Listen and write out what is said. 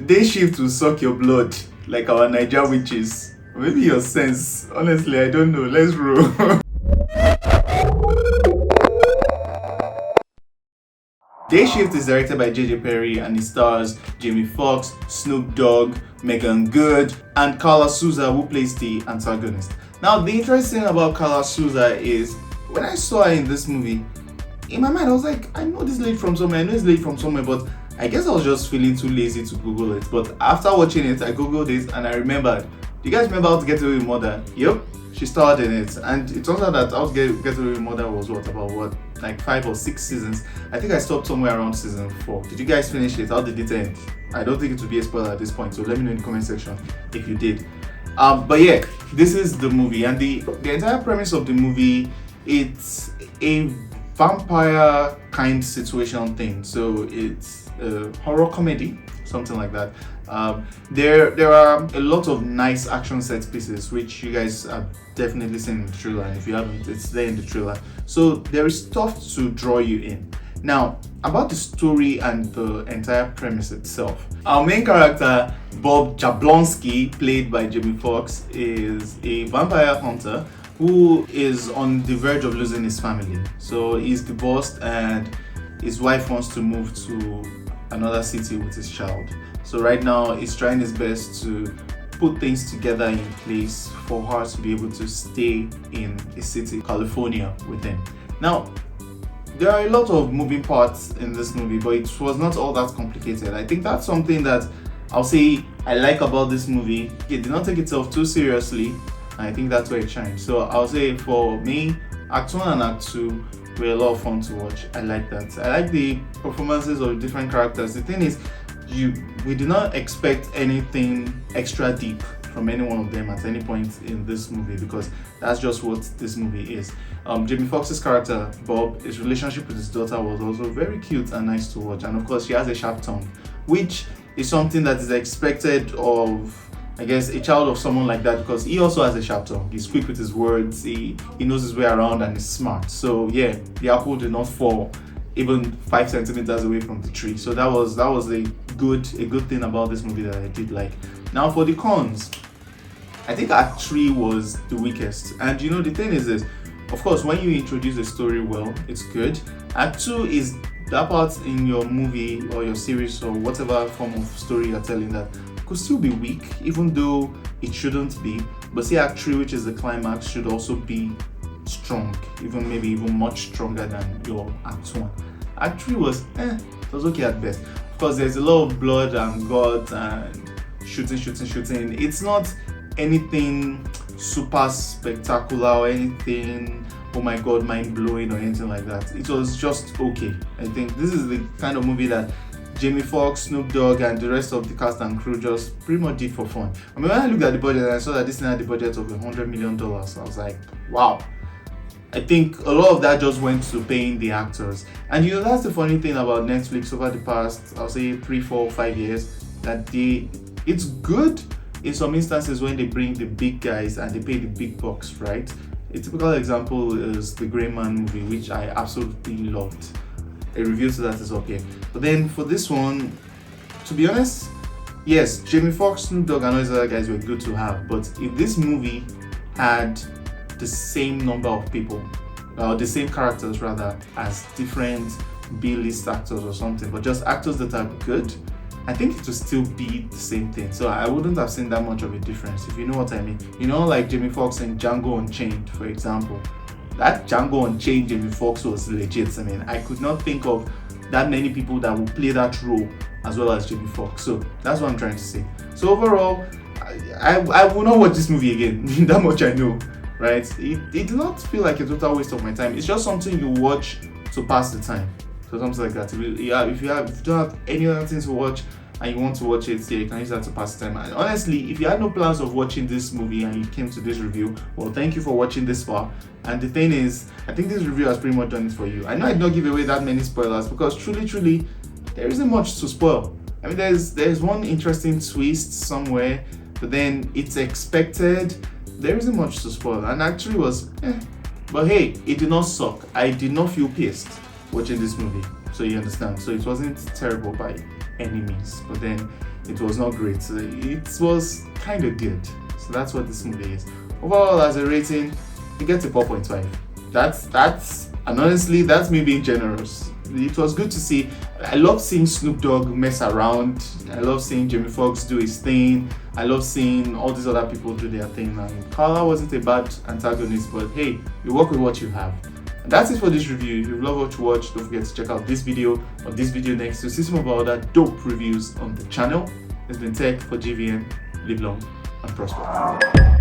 Day shift will suck your blood like our Naija witches. Maybe your sense. Honestly, I don't know. Let's roll. Day Shift is directed by J.J. Perry and it stars Jamie Foxx, Snoop Dogg, Megan Good, and Carla Souza, who plays the antagonist. Now, the interesting thing about Carla Souza is when I saw her in this movie, in my mind I was like, I know this lady from somewhere, but I guess I was just feeling too lazy to Google it. But after watching it, I Googled it and I remembered. Do you guys remember How to Get Away with Murder? Yep, she starred in it. And it turns out that How to Get Away with Murder was like 5 or 6 seasons. I think I stopped somewhere around season 4. Did you guys finish it? How did it end? I don't think it would be a spoiler at this point, so let me know in the comment section if you did. But yeah, this is the movie, and the entire premise of the movie, it's a vampire kind situation thing. So it's a horror comedy, something like that. There are a lot of nice action set pieces which you guys have definitely seen in the trailer, and if you haven't, it's there in the trailer. So there is stuff to draw you in. Now, about the story and the entire premise itself, our main character Bob Jablonski, played by Jamie Foxx, is a vampire hunter who is on the verge of losing his family. So he's divorced and his wife wants to move to another city with his child. So right now he's trying his best to put things together in place for her to be able to stay in a city, California, with him. Now, there are a lot of moving parts in this movie, but it was not all that complicated. I think that's something that I'll say I like about this movie. It did not take itself too seriously, and I think that's where it shines. So I'll say for me, Act 1 and Act 2 were a lot of fun to watch. I like that. I like the performances of different characters. The thing is, we did not expect anything extra deep from any one of them at any point in this movie, because that's just what this movie is. Jamie Foxx's character Bob, his relationship with his daughter was also very cute and nice to watch, and of course she has a sharp tongue, which is something that is expected of, I guess, a child of someone like that, because he also has a sharp tongue. He's quick with his words, he knows his way around, and is smart. So yeah, the apple did not fall even 5 centimeters away from the tree. So that was a good thing about this movie that I did like. Now for the cons, I think Act 3 was the weakest. And you know, the thing is this, of course, when you introduce a story well, it's good. Act 2 is that part in your movie or your series or whatever form of story you're telling that could still be weak, even though it shouldn't be. But see, Act 3, which is the climax, should also be strong, maybe even much stronger than your Act 1. Act 3 was it was okay at best. Of course, there's a lot of blood and guts and shooting. It's not anything super spectacular or anything, oh my god, mind-blowing or anything like that. It was just okay. I think this is the kind of movie that Jamie Foxx, Snoop Dogg, and the rest of the cast and crew just pretty much did for fun. I mean, when I looked at the budget and I saw that this thing had the budget of $100 million, I was like, wow. I think a lot of that just went to paying the actors. And you know, that's the funny thing about Netflix over the past, I'll say 3, 4, 5 years, that it's good in some instances when they bring the big guys and they pay the big bucks, right? A typical example is the Grey Man movie, which I absolutely loved. A review to that is up here. But then for this one, to be honest, yes, Jamie Foxx, Snoop Dogg, and all these other guys were good to have. But if this movie had the same number of people, the same characters rather, as different B-list actors or something, but just actors that are good, I think it would still be the same thing. So I wouldn't have seen that much of a difference, if you know what I mean. You know, like Jamie Foxx in Django Unchained, for example. That Django Unchained Jamie Foxx was legit. I mean, I could not think of that many people that would play that role as well as Jamie Foxx. So that's what I'm trying to say. So overall, I will not watch this movie again. That much I know, right? It did not feel like a total waste of my time. It's just something you watch to pass the time. So something like that. If you don't have any other things to watch and you want to watch it, yeah, you can use that to pass the time. And honestly, if you had no plans of watching this movie and you came to this review, well, thank you for watching this far. And the thing is, I think this review has pretty much done it for you. I know I did not give away that many spoilers because truly, there isn't much to spoil. I mean, there's one interesting twist somewhere, but then it's expected. There isn't much to spoil, and actually was but hey, it did not suck. I did not feel pissed watching this movie, so you understand. So it wasn't terrible by any means, but then it was not great. It was kind of good. So that's what this movie is. Overall, as a rating, it gets a 4.5. That's and honestly, that's me being generous. It was good to see. I love seeing Snoop Dogg mess around. I love seeing Jamie Foxx do his thing. I love seeing all these other people do their thing. And Carla wasn't a bad antagonist, but hey, you work with what you have. And that's it for this review. If you love what you watch, don't forget to check out this video or this video next to see some of our other dope reviews on the channel. It's been Tech for GVN. Live long and prosper.